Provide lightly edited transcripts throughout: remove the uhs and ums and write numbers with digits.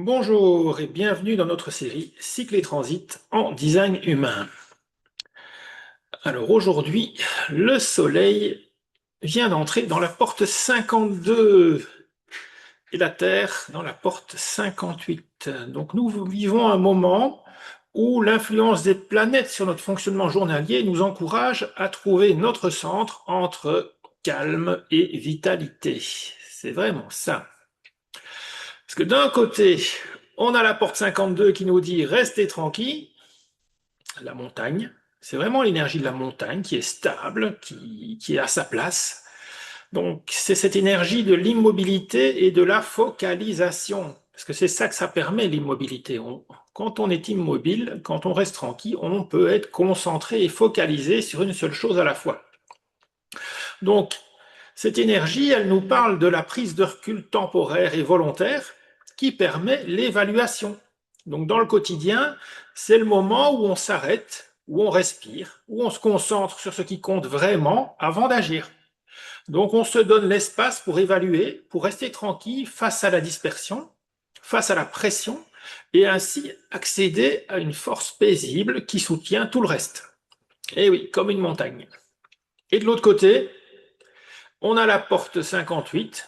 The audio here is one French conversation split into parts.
Bonjour et bienvenue dans notre série Cycle et Transit en design humain. Alors aujourd'hui, le Soleil vient d'entrer dans la porte 52 et la Terre dans la porte 58. Donc nous vivons un moment où l'influence des planètes sur notre fonctionnement journalier nous encourage à trouver notre centre entre calme et vitalité. C'est vraiment ça. Parce que d'un côté, on a la porte 52 qui nous dit restez tranquille, la montagne. C'est vraiment l'énergie de la montagne qui est stable, qui est à sa place. Donc c'est cette énergie de l'immobilité et de la focalisation. Parce que c'est ça que ça permet, l'immobilité. Quand on est immobile, quand on reste tranquille, on peut être concentré et focalisé sur une seule chose à la fois. Donc cette énergie, elle nous parle de la prise de recul temporaire et volontaire qui permet l'évaluation. Donc dans le quotidien, c'est le moment où on s'arrête, où on respire, où on se concentre sur ce qui compte vraiment avant d'agir. Donc on se donne l'espace pour évaluer, pour rester tranquille face à la dispersion, face à la pression, et ainsi accéder à une force paisible qui soutient tout le reste. Et oui, comme une montagne. Et de l'autre côté, on a la porte 58,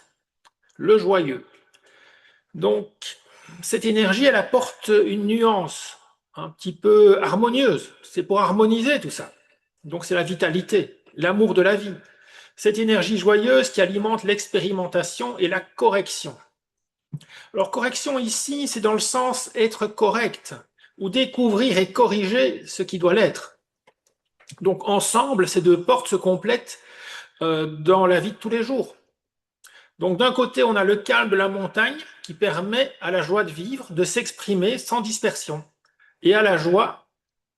le joyeux. Donc, cette énergie, elle apporte une nuance un petit peu harmonieuse. C'est pour harmoniser tout ça. Donc, c'est la vitalité, l'amour de la vie. Cette énergie joyeuse qui alimente l'expérimentation et la correction. Alors, correction ici, c'est dans le sens être correct, ou découvrir et corriger ce qui doit l'être. Donc, ensemble, ces deux portes se complètent dans la vie de tous les jours. Donc d'un côté, on a le calme de la montagne qui permet à la joie de vivre, de s'exprimer sans dispersion. Et à la joie,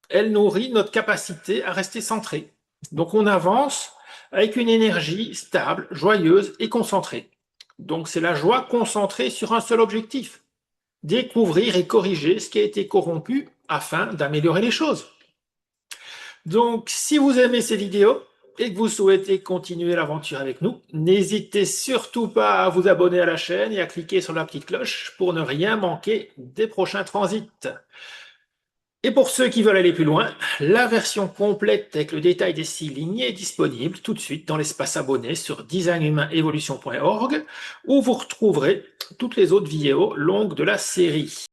elle nourrit notre capacité à rester centré. Donc on avance avec une énergie stable, joyeuse et concentrée. Donc c'est la joie concentrée sur un seul objectif, découvrir et corriger ce qui a été corrompu afin d'améliorer les choses. Donc si vous aimez ces vidéos, et que vous souhaitez continuer l'aventure avec nous, n'hésitez surtout pas à vous abonner à la chaîne et à cliquer sur la petite cloche pour ne rien manquer des prochains transits. Et pour ceux qui veulent aller plus loin, la version complète avec le détail des 6 lignes est disponible tout de suite dans l'espace abonné sur designhumanevolution.org où vous retrouverez toutes les autres vidéos longues de la série.